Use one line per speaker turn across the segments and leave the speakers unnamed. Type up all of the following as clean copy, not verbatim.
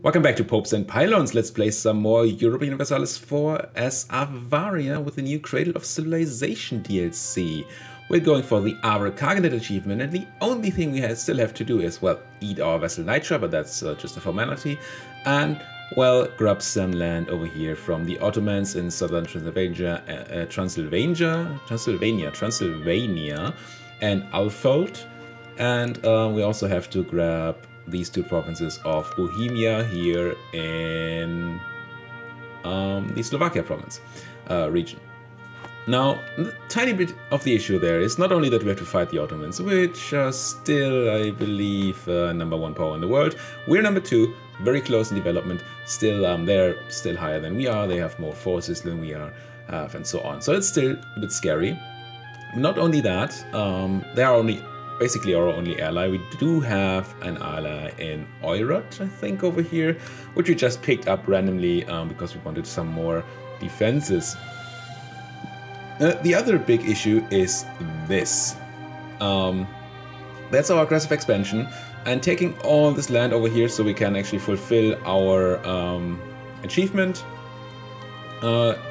Welcome back to Popes and Pylons. Let's play some more Europa Universalis IV as Avaria with the new Cradle of Civilization DLC. We're going for the Avar Khaganate achievement, and the only thing we still have to do is, well, eat our vessel Nitra, but that's just a formality, and, well, grab some land over here from the Ottomans in southern Transylvania, and Alfold. And we also have to grab these two provinces of Bohemia here in the Slovakia province region. Now, the tiny bit of the issue there is not only that we have to fight the Ottomans, which are still, I believe, #1 power in the world. We're #2, very close in development. Still, they're still higher than we are. They have more forces than we are, and so on. So it's still a bit scary. Not only that, they are basically our only ally. We do have an ally in Oirot, I think, over here, which we just picked up randomly because we wanted some more defenses. The other big issue is this. That's our aggressive expansion, and taking all this land over here so we can actually fulfill our achievement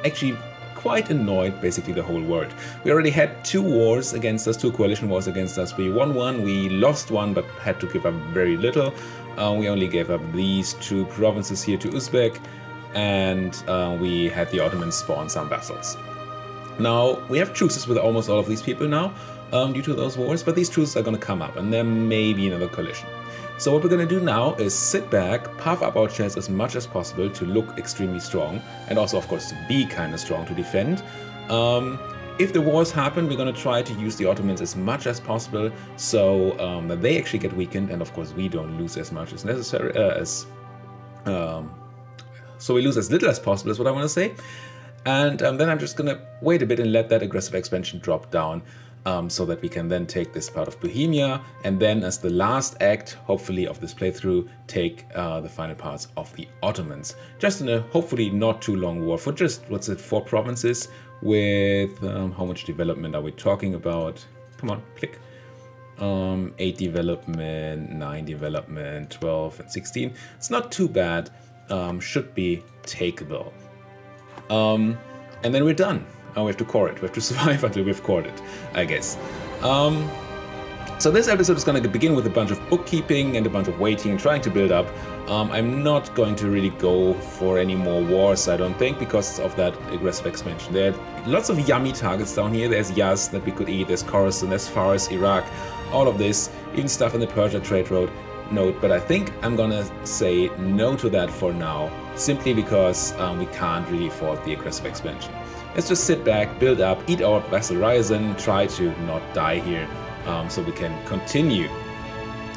actually quite annoyed basically the whole world. We already had 2 wars against us, 2 coalition wars against us. We won one, we lost one, but had to give up very little. We only gave up these 2 provinces here to Uzbek, and we had the Ottomans spawn some vassals. Now, we have truces with almost all of these people now due to those wars, but these truces are going to come up, and there may be another coalition. So what we're going to do now is sit back, puff up our chest as much as possible to look extremely strong, and also, of course, to be kind of strong to defend. If the wars happen, we're going to try to use the Ottomans as much as possible so that they actually get weakened, and of course we don't lose as much as necessary, so we lose as little as possible is what I want to say. And then I'm just going to wait a bit and let that aggressive expansion drop down so that we can then take this part of Bohemia, and then as the last act, hopefully, of this playthrough, take the final parts of the Ottomans. Just in a hopefully not too long war for just, what's it, 4 provinces with, how much development are we talking about? Come on, click. 8 development, 9 development, 12 and 16. It's not too bad, should be takeable. And then we're done. We have to core it. We have to survive until we've cored it, I guess. So this episode is going to begin with a bunch of bookkeeping and a bunch of waiting and trying to build up. I'm not going to really go for any more wars, I don't think, because of that aggressive expansion. There are lots of yummy targets down here. There's Yaz that we could eat, there's Khorasan, there's Fars, Iraq, all of this, even stuff in the Persia trade road node. But I think I'm gonna say no to that for now, simply because we can't really afford the aggressive expansion. Let's just sit back, build up, eat our vassal Ryzen, try to not die here so we can continue.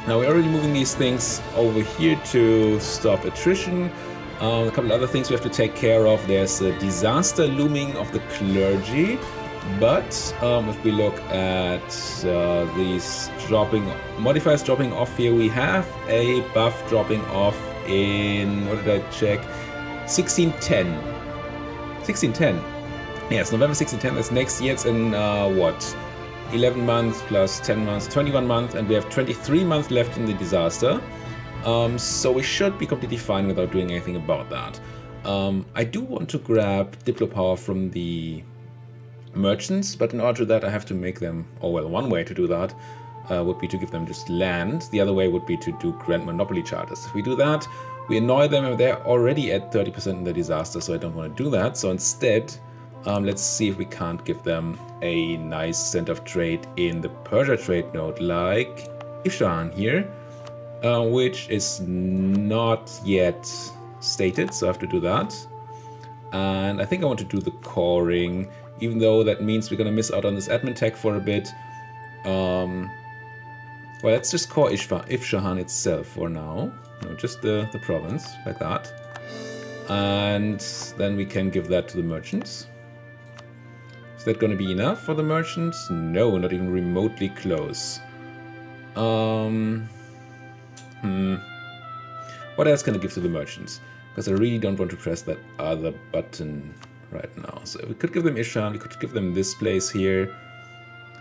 Now we're already moving these things over here to stop attrition. A couple other things we have to take care of. There's a disaster looming of the clergy, but if we look at these modifiers dropping off here, we have a buff dropping off in, what did I check? 1610. 1610. Yes, November 1610, that's next year. It's in, what, 11 months plus 10 months, 21 months, and we have 23 months left in the disaster. So we should be completely fine without doing anything about that. I do want to grab Diplo power from the merchants, but in order to that I have to make them, oh well, one way to do that would be to give them just land. The other way would be to do grand monopoly charters. If we do that, we annoy them, and they're already at 30% in the disaster, so I don't want to do that. So instead, let's see if we can't give them a nice center of trade in the Persia trade node, like Isfahan here, which is not yet stated, so I have to do that. And I think I want to do the coring, even though that means we're going to miss out on this admin tech for a bit. Well, let's just core Isfahan itself for now, just the province, like that. And then we can give that to the merchants. Is that going to be enough for the merchants? No, not even remotely close. What else can I give to the merchants? Because I really don't want to press that other button right now. So we could give them Ishan, we could give them this place here,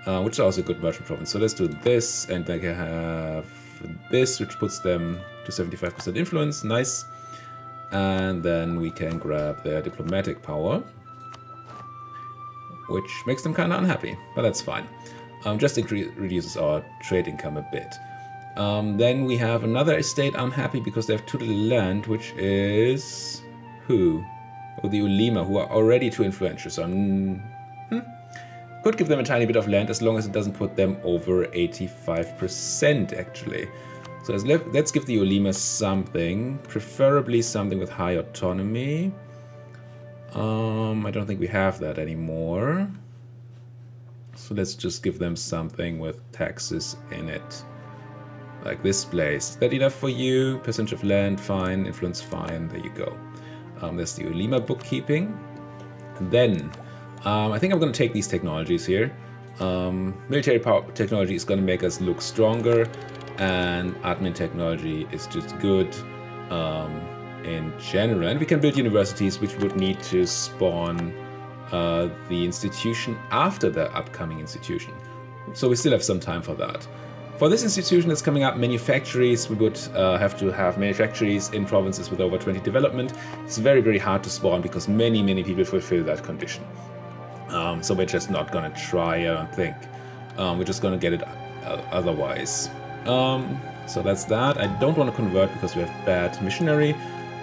which is also a good merchant province. So let's do this, and then I have this, which puts them to 75% influence. Nice. And then we can grab their diplomatic power, which makes them kind of unhappy, but that's fine. Just reduces our trade income a bit. Then we have another estate unhappy because they have too little land, which is... who? Oh, the Ulema, who are already too influential. So could give them a tiny bit of land as long as it doesn't put them over 85% actually. So let's give the Ulema something, preferably something with high autonomy. I don't think we have that anymore. So let's just give them something with taxes in it. Like this place. Is that enough for you? Percentage of land, fine. Influence, fine. There you go. There's the Ulema bookkeeping. And then, I think I'm going to take these technologies here. Military power technology is going to make us look stronger. And admin technology is just good in general. And we can build universities, which would need to spawn the institution after the upcoming institution. So we still have some time for that. For this institution that's coming up, manufactories, we would have to have manufactories in provinces with over 20 development. It's very, very hard to spawn because many, many people fulfill that condition. So we're just not going to try, I don't think. We're just going to get it otherwise. So that's that. I don't want to convert because we have bad missionary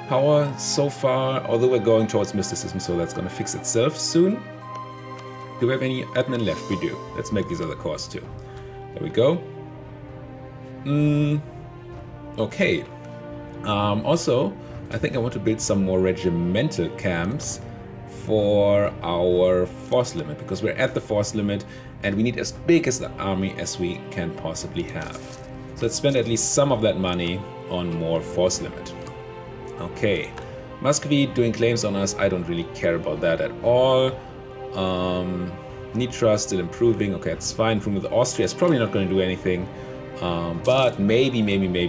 power so far, although we're going towards mysticism, so that's going to fix itself soon. Do we have any admin left? We do. Let's make these other cores too. There we go. Okay. Also, I think I want to build some more regimental camps for our force limit, because we're at the force limit and we need as big as the army as we can possibly have. So let's spend at least some of that money on more force limit. Okay. Muscovy doing claims on us. I don't really care about that at all. Nitra still improving. Okay, it's fine. Improving with Austria is probably not going to do anything. But maybe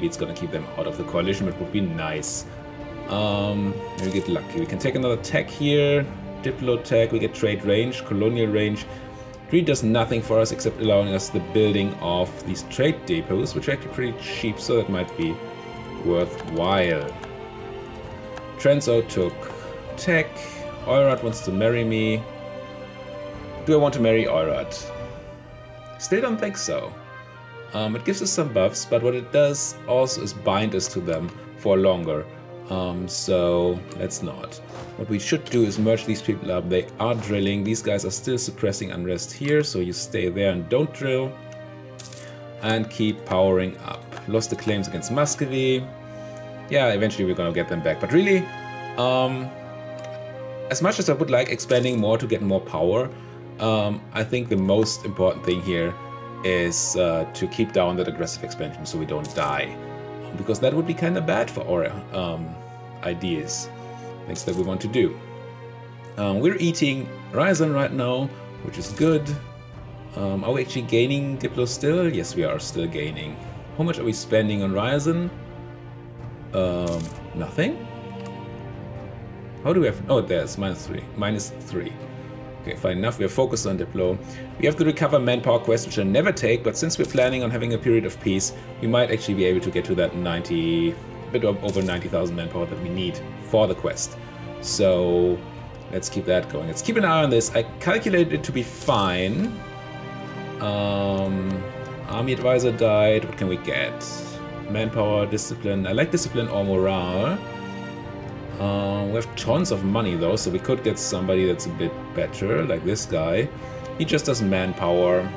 it's going to keep them out of the coalition, which would be nice. We get lucky. We can take another tech here. Diplo tech. We get trade range, colonial range. Really does nothing for us except allowing us the building of these trade depots, which are actually pretty cheap, so that might be worthwhile. Trenzo took tech. Oirat wants to marry me. Do I want to marry Oirat? Still don't think so. It gives us some buffs, but what it does also is bind us to them for longer. So let's not. What we should do is merge these people up. They are drilling. These guys are still suppressing unrest here, so you stay there and don't drill. And keep powering up. Lost the claims against Muscovy. Yeah, eventually we're gonna get them back. But really, as much as I would like expanding more to get more power, I think the most important thing here is to keep down that aggressive expansion so we don't die. Because that would be kind of bad for our ideas, things that we want to do. We're eating Ryazan right now, which is good. Are we actually gaining Diplo still? Yes, we are still gaining. How much are we spending on Ryazan? Nothing? How do we have... Oh, there's minus 3. Okay, fine enough. We're focused on Diplo. We have the recover manpower quest, which I never take, but since we're planning on having a period of peace, we might actually be able to get to that 90, a bit over 90,000 manpower that we need for the quest. So let's keep that going. Let's keep an eye on this. I calculated it to be fine. Army advisor died. What can we get? Manpower, discipline. I like discipline or morale. We have tons of money though, so we could get somebody that's a bit better, like this guy. He just does manpower.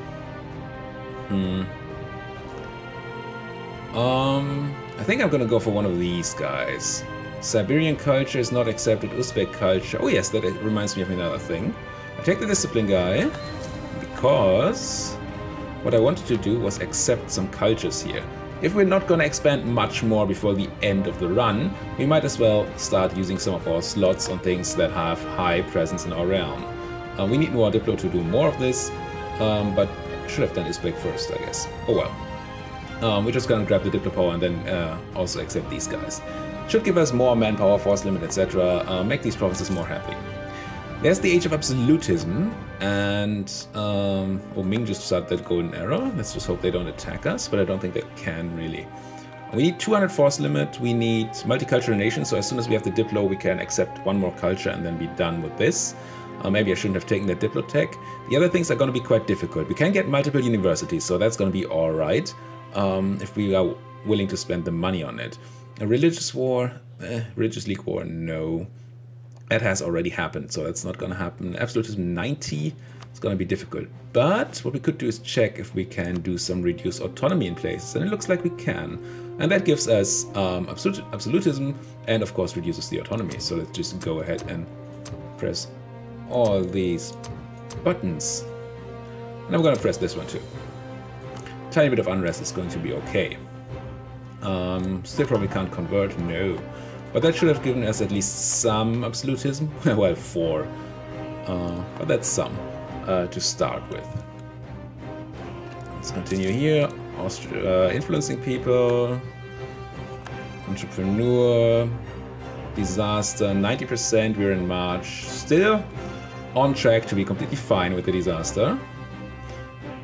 I think I'm gonna go for one of these guys. Siberian culture is not accepted. Uzbek culture. Oh yes, that reminds me of another thing. I take the discipline guy because what I wanted to do was accept some cultures here. If we're not going to expand much more before the end of the run, we might as well start using some of our slots on things that have high presence in our realm. We need more Diplo to do more of this, but I should have done Uzbek first, I guess. Oh well. We're just going to grab the Diplo power and then also accept these guys. Should give us more manpower, force limit, etc. Make these provinces more happy. There's the Age of Absolutism, and Ming just started that golden arrow. Let's just hope they don't attack us, but I don't think they can really. We need 200 force limit, we need multicultural nations, so as soon as we have the Diplo, we can accept one more culture and then be done with this. Maybe I shouldn't have taken that Diplo tech. The other things are going to be quite difficult. We can get multiple universities, so that's going to be alright, if we are willing to spend the money on it. A religious war, religious league war, no. That has already happened, so that's not going to happen. Absolutism 90. It's going to be difficult, but what we could do is check if we can do some reduced autonomy in places, and it looks like we can, and that gives us absolutism, and of course reduces the autonomy. So let's just go ahead and press all these buttons, and I'm going to press this one too. Tiny bit of unrest is going to be okay. Still probably can't convert, no, but that should have given us at least some absolutism. Well, 4, but that's some. To start with. Let's continue here. Influencing people, entrepreneur, disaster, 90%, we're in March. Still on track to be completely fine with the disaster.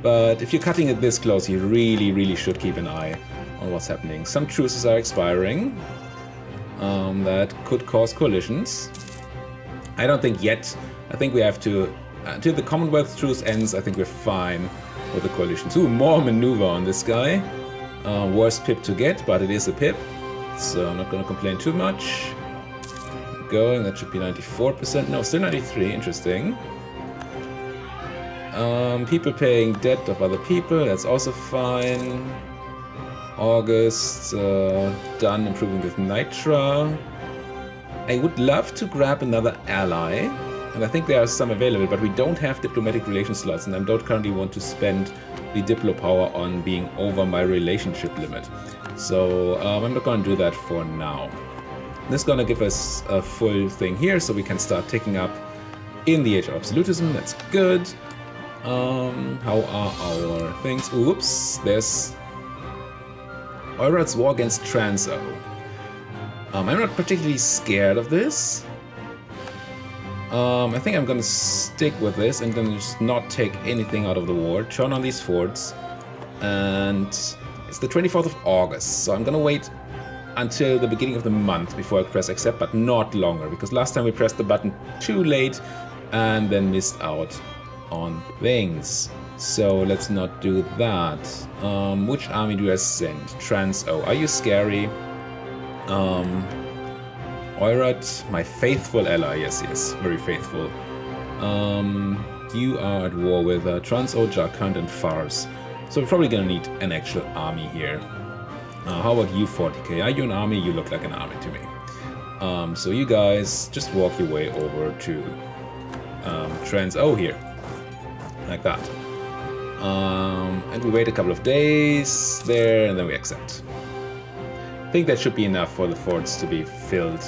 But if you're cutting it this close, you really should keep an eye on what's happening. Some truces are expiring. That could cause coalitions. I don't think yet. I think we have to until the Commonwealth truce ends, I think we're fine with the coalitions. Ooh, more maneuver on this guy. Worst pip to get, but it is a pip, so I'm not going to complain too much. Going, that should be 94%. No, still 93. Interesting. People paying debt of other people. That's also fine. August, done improving with Nitra. I would love to grab another ally. And I think there are some available, but we don't have diplomatic relations slots, and I don't currently want to spend the Diplo power on being over my relationship limit. So I'm not going to do that for now. This is going to give us a full thing here, so we can start taking up in the age of absolutism. That's good. How are our things? Oops, there's Eurat's war against Transo. I'm not particularly scared of this. I think I'm gonna stick with this and then just not take anything out of the war. Turn on these forts, and it's the 24th of August, so I'm gonna wait until the beginning of the month before I press accept, but not longer, because last time we pressed the button too late and then missed out on things. So let's not do that. Which army do I send? Transo. Are you scary? Eurat, my faithful ally. Yes, very faithful. You are at war with Transo, Jarkand, and Fars. So we're probably gonna need an actual army here. How about you, 40k? Are you an army? You look like an army to me. So you guys just walk your way over to Transo here, like that. And we wait a couple of days there, and then we accept. I think that should be enough for the forts to be filled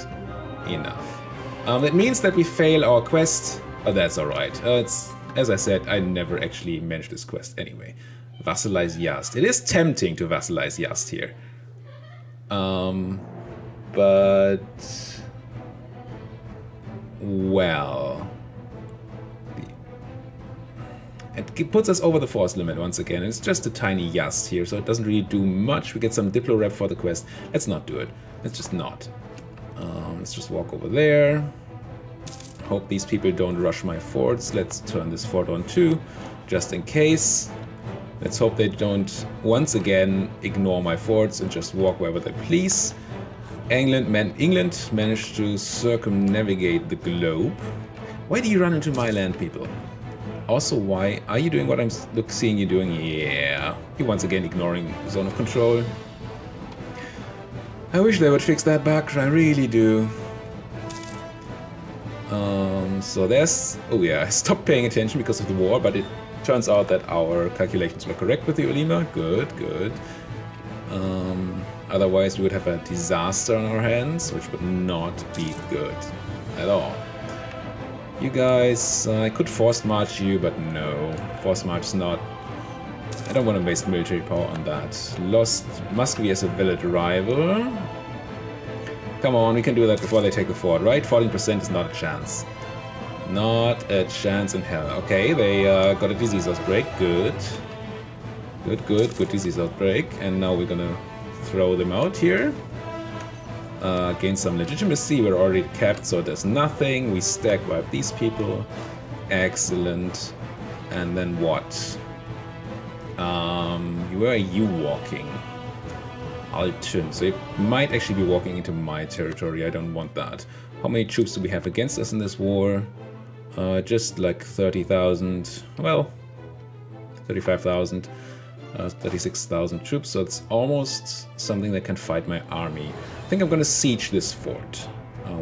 enough. That means that we fail our quest. Oh, that's alright. It's, as I said, I never actually managed this quest anyway. Vassalize Yazd. It is tempting to vassalize Yazd here. But... well... it puts us over the force limit once again. It's just a tiny Yazd here, so it doesn't really do much. We get some Diplo rep for the quest. Let's not do it. Let's just not. Let's just walk over there. Hope these people don't rush my forts. Let's turn this fort on too, just in case. Let's hope they don't once again ignore my forts and just walk wherever they please. England managed to circumnavigate the globe. Why do you run into my land, people? Also, why are you doing what I'm seeing you doing? Yeah, you're once again ignoring zone of control. I wish they would fix that bug, I really do. So there's... oh yeah, I stopped paying attention because of the war, but it turns out that our calculations were correct with the Ulima. Good, good. Otherwise we would have a disaster on our hands, which would not be good at all. You guys, I could force march you, but no. Force march is not... I don't want to waste military power on that. Lost Muscovy as a village rival. Come on, we can do that before they take the fort, right? 14% is not a chance. Not a chance in hell. Okay, they got a disease outbreak. Good. Good disease outbreak. And now we're gonna throw them out here. Gain some legitimacy. We're already capped, so there's nothing. We stack wipe these people. Excellent. And then what? Where are you walking? Alton. So you might actually be walking into my territory. I don't want that. How many troops do we have against us in this war? Just like 30,000. Well, 35,000. 36,000 troops, so it's almost something that can fight my army. I think I'm gonna siege this fort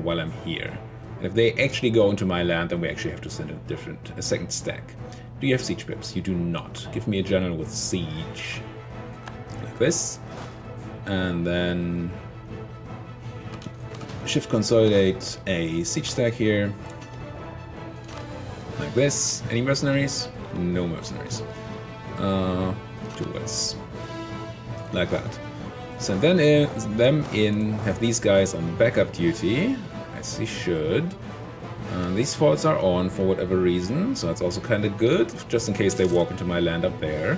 while I'm here. And if they actually go into my land, then we actually have to send a second stack. Do you have siege pips? You do not. Give me a general with siege. Like this. And then shift consolidate a siege stack here. Like this. Any mercenaries? No mercenaries. Towards like that. Send them in, have these guys on backup duty, as he should. These forts are on for whatever reason, so that's also kind of good, just in case they walk into my land up there.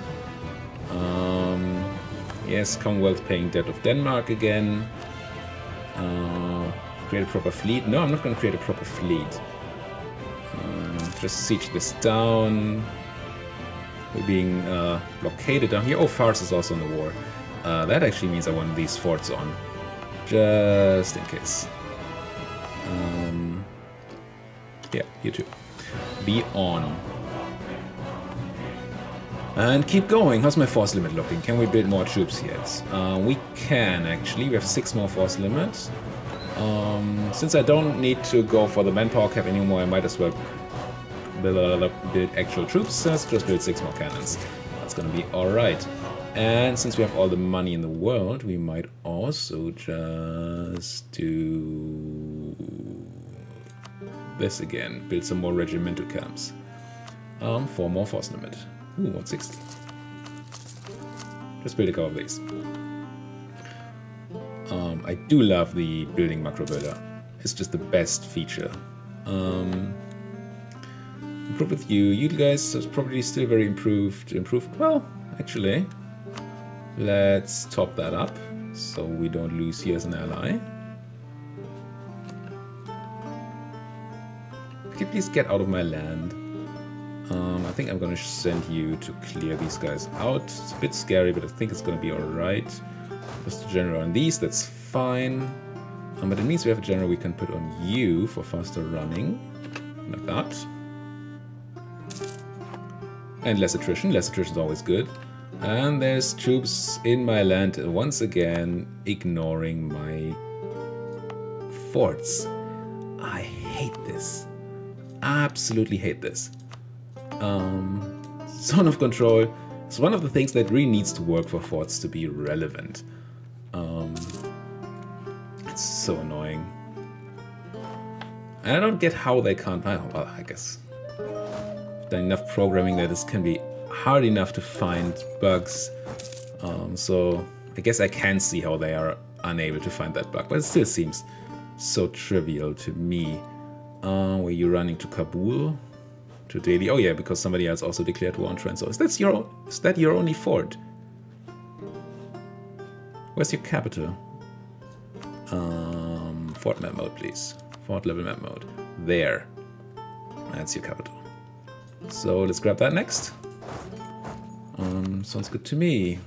Yes, Commonwealth paying debt of Denmark again. Create a proper fleet. No, I'm not going to create a proper fleet. Just siege this down. We're being blockaded down here. Oh, Fars is also in the war. That actually means I want these forts on. Just in case. Yeah, you too. Be on. And keep going. How's my force limit looking? Can we build more troops yet? We can actually. We have 6 more force limits. Since I don't need to go for the manpower cap anymore, I might as well build actual troops. Let's just build 6 more cannons. That's gonna be alright. And since we have all the money in the world, we might also just do this again. Build some more regimental camps. 4 more force limit. Ooh, 160. Just build a couple of these. I do love the building macro builder. It's just the best feature. Improve with you. You guys are probably still very improved. Well, actually, let's top that up so we don't lose you as an ally. Could you please get out of my land? I think I'm gonna send you to clear these guys out. It's a bit scary, but I think it's gonna be alright. Just a general on these, that's fine. But it means we have a general we can put on you for faster running. Like that. And less attrition. Less attrition is always good. And there's troops in my land once again, ignoring my forts. I hate this. Absolutely hate this. Zone of control is one of the things that really needs to work for forts to be relevant. It's so annoying. And I don't get how they can't. Well, I guess I've done enough programming that this can be hard enough to find bugs. So I guess I can see how they are unable to find that bug, but it still seems so trivial to me. Were you running to Kabul? To Delhi? Oh yeah, because somebody else also declared war on Trento. Is that your only fort? Where's your capital? Fort map mode, please. Fort level map mode. There. That's your capital. So let's grab that next. Sounds good to me.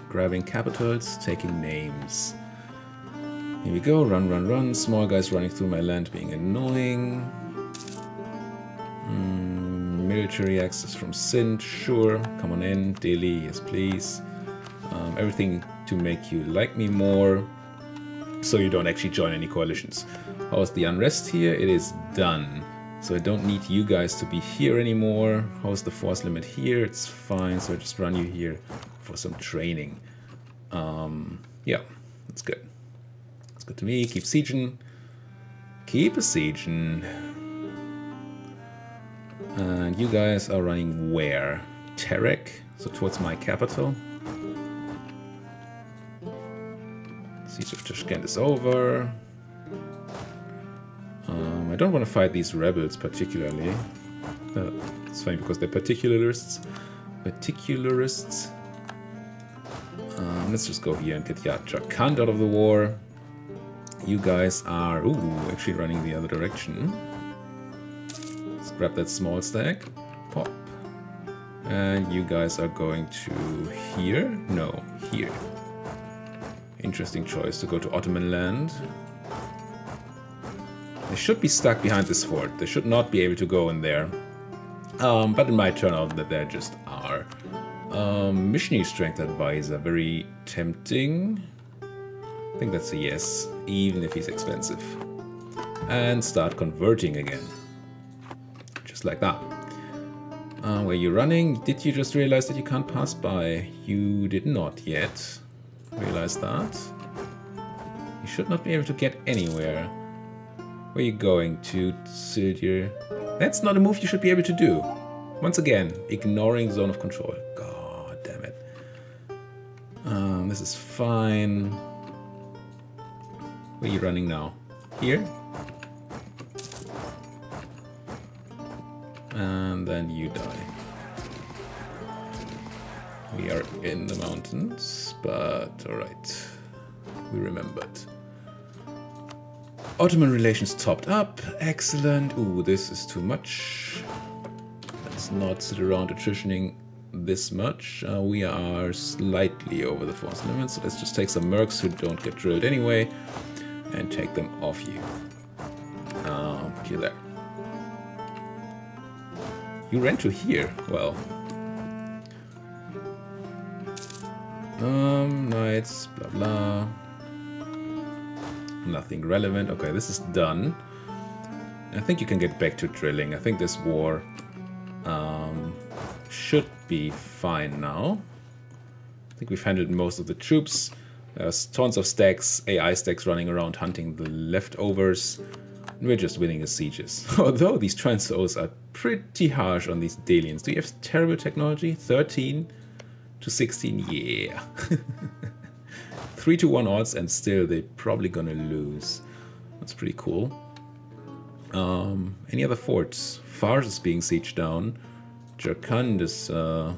Grabbing capitals, taking names. Here we go. Run, run, run. Small guys running through my land being annoying. Military access from Sindh, sure. Come on in. Delhi, yes please. Everything to make you like me more, so you don't actually join any coalitions. How's the unrest here? It is done. So I don't need you guys to be here anymore. How's the force limit here? It's fine, so I just run you here for some training. Yeah, that's good. That's good to me. Keep sieging. Keep a sieging. And you guys are running where? Terek, so towards my capital. Siege of Tashkent is over. I don't want to fight these rebels particularly. It's funny because they're particularists. Let's just go here and get Yarkand out of the war. You guys are, actually running the other direction. Let's grab that small stack. Pop. And you guys are going to here? No, here. Interesting choice to go to Ottoman land. They should be stuck behind this fort. They should not be able to go in there. But it might turn out that they just are. Missionary Strength Advisor, very tempting. I think that's a yes, even if he's expensive. And start converting again. Just like that. Where you running? Did you just realize that you can't pass by? You did not yet realize that. You should not be able to get anywhere. Where are you going to, Sildir? That's not a move you should be able to do. Once again, ignoring zone of control. God damn it. This is fine. Where are you running now? Here? And then you die. We are in the mountains, but alright. We remembered. Ottoman relations topped up. Excellent. Ooh, this is too much. Let's not sit around attritioning this much. We are slightly over the force limit, so let's just take some mercs who don't get drilled anyway and take them off you. Put you there. You ran to here. Well. Knights, blah blah. Nothing relevant. Okay, this is done. I think you can get back to drilling. I think this war should be fine now. I think we've handled most of the troops. There's tons of stacks, AI stacks running around hunting the leftovers. We're just winning the sieges. Although these transos are pretty harsh on these Delians. Do you have terrible technology? 13 to 16? Yeah. 3-1 odds, and still they're probably gonna lose. That's pretty cool. Any other forts? Fars is being sieged down. Yarkand is, well,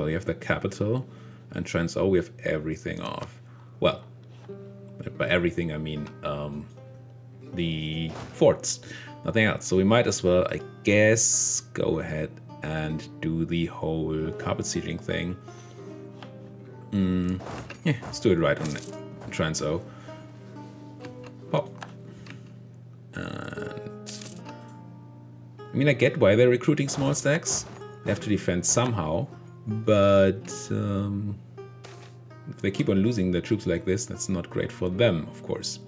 you have the capital. And Transo, we have everything off. Well, by everything I mean the forts, nothing else. So we might as well, I guess, go ahead and do the whole carpet sieging thing. Yeah, let's do it right on Transo. Pop. And I mean, I get why they're recruiting small stacks. They have to defend somehow, but if they keep on losing their troops like this, that's not great for them, of course.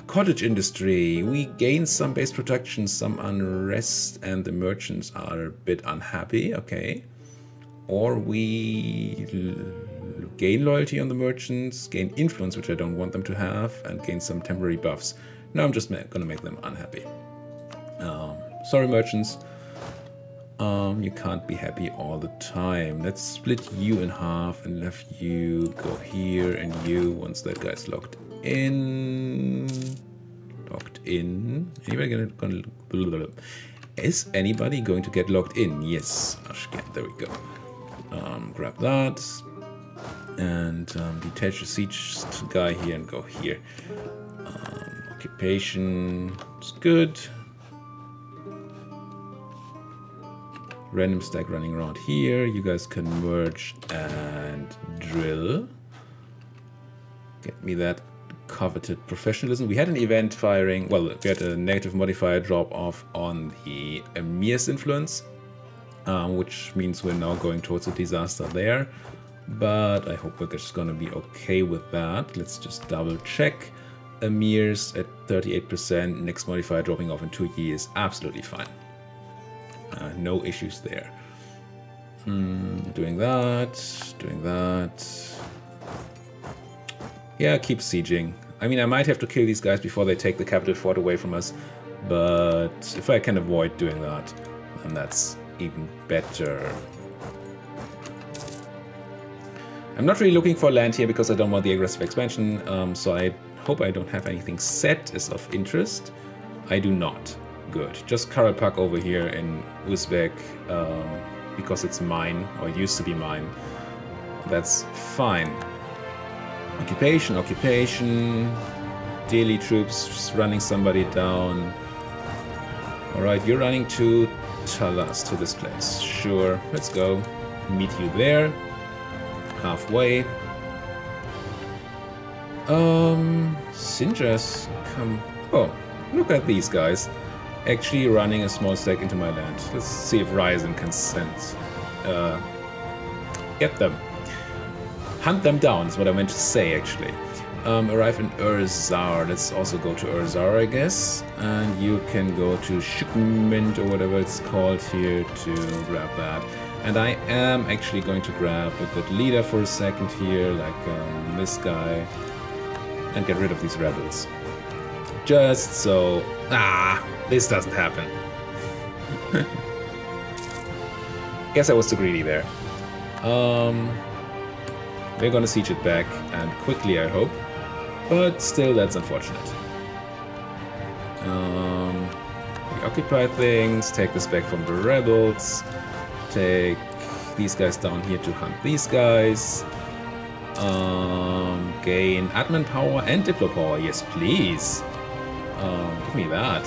Cottage industry. We gain some base production, some unrest, and the merchants are a bit unhappy. Okay. Or we gain loyalty on the merchants, gain influence, which I don't want them to have, and gain some temporary buffs. No, I'm just gonna make them unhappy. Sorry, merchants. You can't be happy all the time. Let's split you in half and let you go here, and you, once that guy's locked in. Anybody is anybody going to get locked in? Yes, Ashken, there we go. Grab that and detach the siege guy here and go here. Occupation is good. Random stack running around here. You guys can merge and drill. Get me that coveted professionalism. We had an event firing. Well, we had a negative modifier drop off on the Emir's influence. Which means we're now going towards a disaster there. But I hope we're just gonna be okay with that. Let's just double check. Emir's at 38%, next modifier dropping off in 2 years. Absolutely fine. No issues there. Doing that. Yeah, keep sieging. I mean, I might have to kill these guys before they take the capital fort away from us. But if I can avoid doing that, then that's even better. I'm not really looking for land here because I don't want the aggressive expansion, so I hope I don't have anything set as of interest. I do not. Good. Just Karalpak over here in Uzbek, because it's mine, or it used to be mine. That's fine. Occupation, occupation. Daily troops just running somebody down. Alright, you're running to Talas, to this place. Sure, let's go. Meet you there. Halfway. Sinjas, come. Oh, look at these guys. Actually running a small stack into my land. Let's see if Ryzen can send. Get them. Hunt them down is what I meant to say, actually. Arrive in Urzar. Let's also go to Urzar, I guess. And you can go to Shipment or whatever it's called here to grab that. And I am actually going to grab a good leader for a second here, like this guy. And get rid of these rebels. Just so... this doesn't happen. Guess I was too greedy there. We're gonna siege it back, and quickly, I hope. But still, that's unfortunate. We occupy things, take this back from the rebels, take these guys down here to hunt these guys. Gain admin power and diplo power, yes please. Give me that.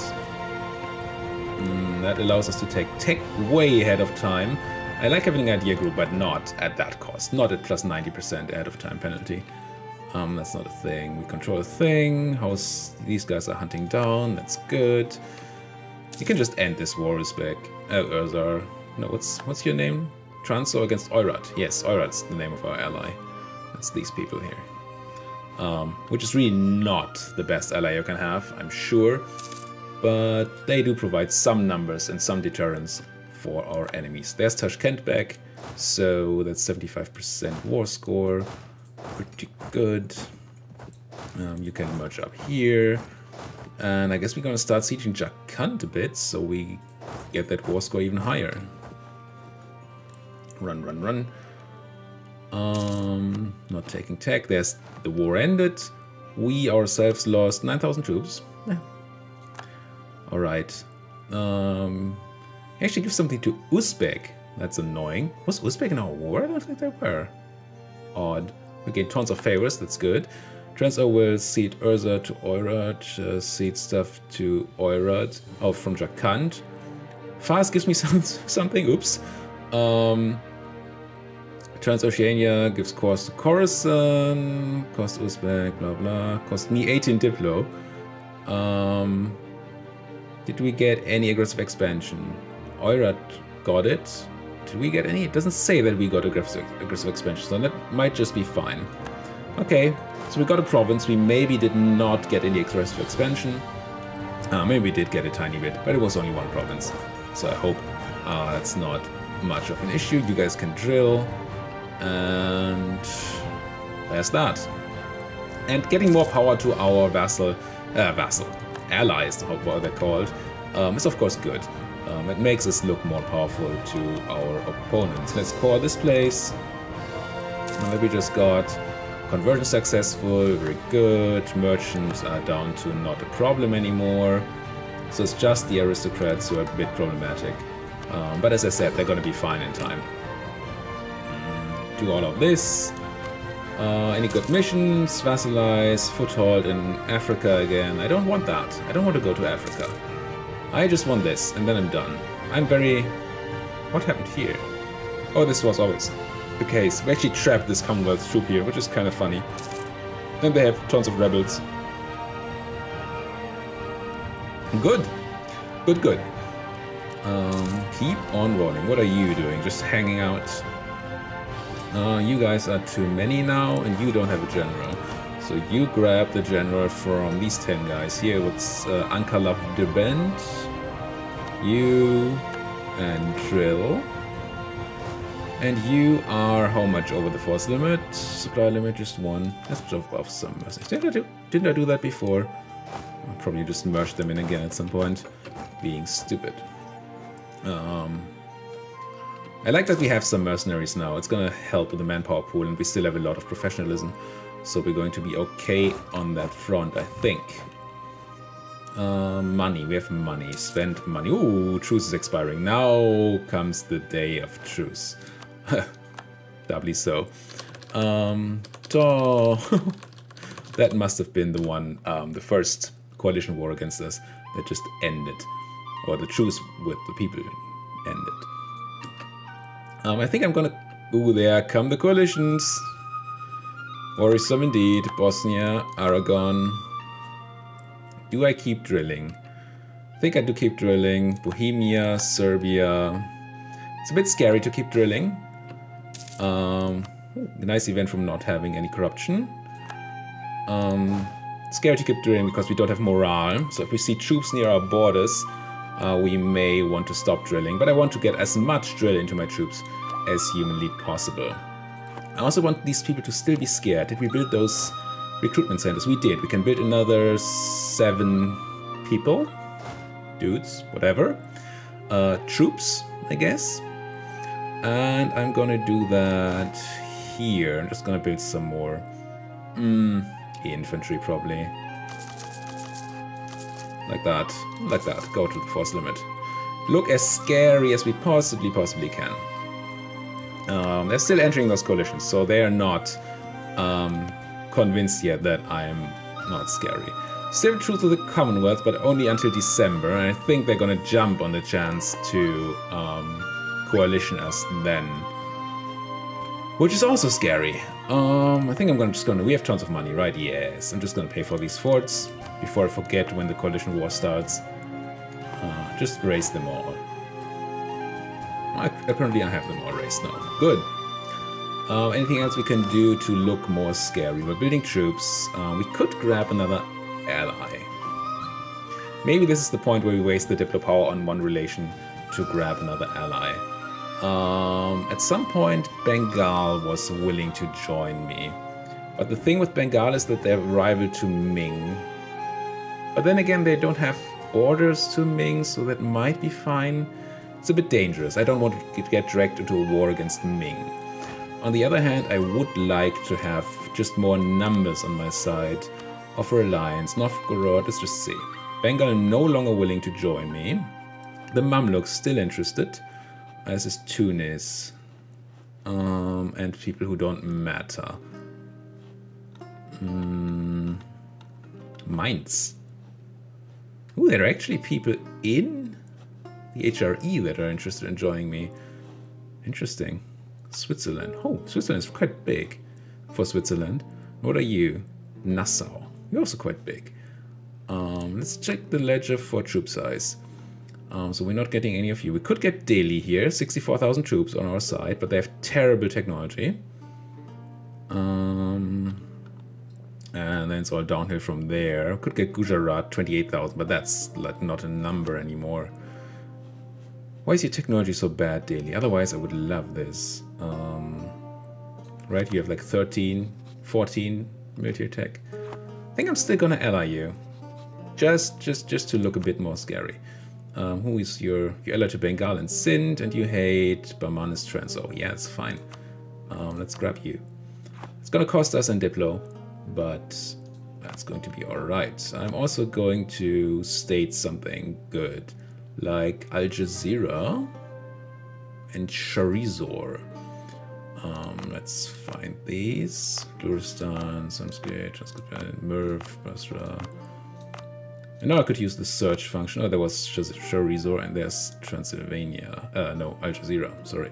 That allows us to take tech way ahead of time. I like having an idea group, but not at that cost. Not at plus 90% ahead of time penalty. That's not a thing. We control a thing. How's these guys are hunting down? That's good. You can just end this war, Uzbek. Urzar. No, what's your name? Transo against Oirat. Yes, Oirat's the name of our ally. That's these people here. Which is really not the best ally you can have, I'm sure. But they do provide some numbers and some deterrence for our enemies. There's Tashkent back, so that's 75% war score. Pretty good. You can merge up here. And I guess we're gonna start sieging Jakant a bit, so we get that war score even higher. Run, run, run. Not taking tech. There's the war ended. We ourselves lost 9,000 troops. Yeah. Alright. Actually give something to Uzbek. That's annoying. Was Uzbek in our war? I don't think they were. Odd. We gain tons of favors. That's good. Transo will cede Urza to Oirat. Cede stuff to Oirat. Oh, from Jakant. Fast gives me something. Oops. Transoceania gives cost to Coruscant, cost Uzbek, blah blah, cost me 18 Diplo. Did we get any aggressive expansion? Oirat got it. Did we get any? It doesn't say that we got aggressive expansion, so that might just be fine. Okay, so we got a province. We maybe did not get any aggressive expansion. Maybe we did get a tiny bit, but it was only one province. So I hope that's not much of an issue. You guys can drill. And there's that. And getting more power to our allies, what they're called, is of course good. It makes us look more powerful to our opponents. Let's core this place. We just got conversion successful, very good. Merchants are down to not a problem anymore. So it's just the aristocrats who are a bit problematic. But as I said, they're gonna be fine in time. Do all of this. Any good missions? Vassalize, foothold in Africa again. I don't want that. I don't want to go to Africa. I just want this, and then I'm done. I'm very... What happened here? Oh, this was always the case. We actually trapped this Commonwealth troop here, which is kind of funny. And they have tons of rebels. Good. Good, good. Keep on rolling. What are you doing? Just hanging out? You guys are too many now, and you don't have a general. So you grab the general from these 10 guys here. What's Ankalav de Bend? You and Drill. And you are how much over the force limit? Supply limit, just one. Let's drop off some mercies. Didn't I do that before? I'll probably just merge them in again at some point. Being stupid. I like that we have some mercenaries now. It's gonna help with the manpower pool, and we still have a lot of professionalism. So we're going to be okay on that front, I think. Money. We have money. Spend money. Ooh, truce is expiring. Now comes the day of truce. Doubly so. Oh, that must have been the one, the first coalition war against us that just ended, or the truce with the people ended. I think I'm gonna. Ooh, there come the coalitions. Worrisome indeed. Bosnia, Aragon. Do I keep drilling? I think I do keep drilling. Bohemia, Serbia. It's a bit scary to keep drilling. A nice event from not having any corruption. Scary to keep drilling because we don't have morale. So if we see troops near our borders, we may want to stop drilling. But I want to get as much drill into my troops as humanly possible. I also want these people to still be scared. Did we build those recruitment centers? We did. We can build another 7 people. Dudes, whatever. Troops, I guess. And I'm gonna do that here. I'm just gonna build some more infantry, probably. Like that. Like that. Go to the force limit. Look as scary as we possibly can. They're still entering those coalitions, so they are not convinced yet that I'm not scary. Still true to the Commonwealth, but only until December. And I think they're gonna jump on the chance to coalition us then, which is also scary. I think I'm just gonna. We have tons of money, right? Yes, I'm just gonna pay for these forts before I forget when the coalition war starts. Just raise them all. Apparently I have them all raised now. Good. Anything else we can do to look more scary? We're building troops. We could grab another ally. Maybe this is the point where we waste the Diplo power on one relation to grab another ally. At some point, Bengal was willing to join me. But the thing with Bengal is that they're rival to Ming. But then again, they don't have borders to Ming, so that might be fine. It's a bit dangerous. I don't want to get dragged into a war against Ming. On the other hand, I would like to have just more numbers on my side of alliance. Novgorod, let's just see. Bengal no longer willing to join me. The Mamluks still interested, as is Tunis. And people who don't matter. Mainz. Ooh, there are actually people in the HRE that are interested in joining me. Interesting. Switzerland. Oh, Switzerland is quite big for Switzerland. What are you? Nassau. You're also quite big. Let's check the ledger for troop size. So we're not getting any of you. We could get Delhi here. 64,000 troops on our side, but they have terrible technology. And then it's all downhill from there. Could get Gujarat, 28,000, but that's like not a number anymore. Why is your technology so bad, Delhi? Otherwise, I would love this. Right, you have like 13, 14 military tech. I think I'm still gonna ally you. Just to look a bit more scary. Who is your ally to Bengal and Sindh, and you hate Bamanis Transo. Yeah, it's fine. Let's grab you. It's gonna cost us in Diplo, but that's going to be alright. I'm also going to state something good, like Al Jazeera and Charizor. Let's find these. Luristan, Sanskrit, Merv, Basra. And now I could use the search function. Oh, there was just Charizor and there's Transylvania. No, Al Jazeera, sorry.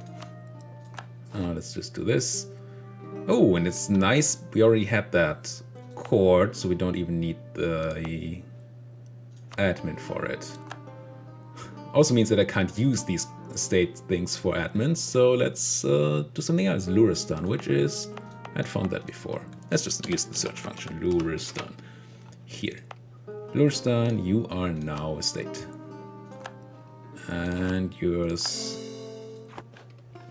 Let's just do this. Oh, and it's nice. We already had that court, so we don't even need the admin for it. Also means that I can't use these state things for admins, so let's do something else. Luristan, which is... I'd found that before. Let's just use the search function. Luristan. Here. Luristan, you are now a state. And yours...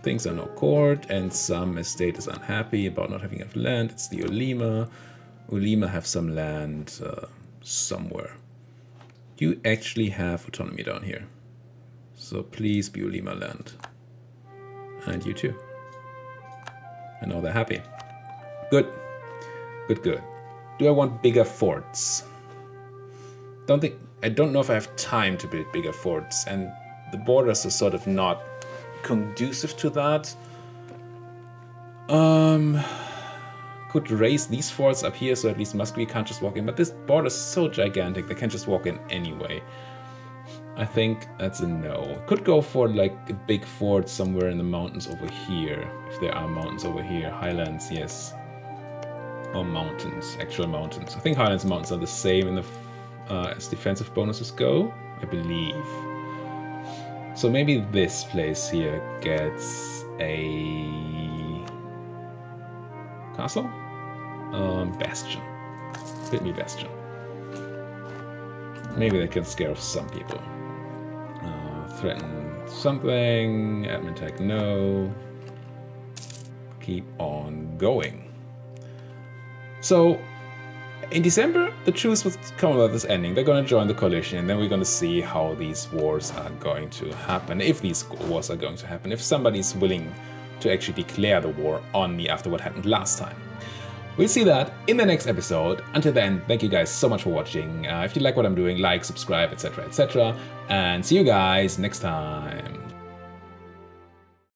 Things are now court, and some estate is unhappy about not having enough land. It's the Ulema. Ulema have some land somewhere. You actually have autonomy down here. So please be Ulema land. And you too. And now they're happy. Good. Good, good. Do I want bigger forts? I don't know if I have time to build bigger forts, and the borders are sort of not conducive to that. could raise these forts up here, so at least Muscovy can't just walk in. But this border is so gigantic, they can't just walk in anyway. I think that's a no. Could go for like a big fort somewhere in the mountains over here, if there are mountains over here. Highlands, yes. Or mountains, actual mountains. I think Highlands and mountains are the same in the as defensive bonuses go, I believe. So maybe this place here gets a castle? Bastion. Build me bastion. Maybe they can scare off some people. Threaten something. Admin tag, no. Keep on going. So, in December, the truce with Commonwealth is ending. They're going to join the coalition, and then we're going to see how these wars are going to happen. If these wars are going to happen. If somebody's willing to actually declare the war on me after what happened last time. We'll see that in the next episode. Until then, thank you guys so much for watching. If you like what I'm doing, like, subscribe, etc., etc. And see you guys next time.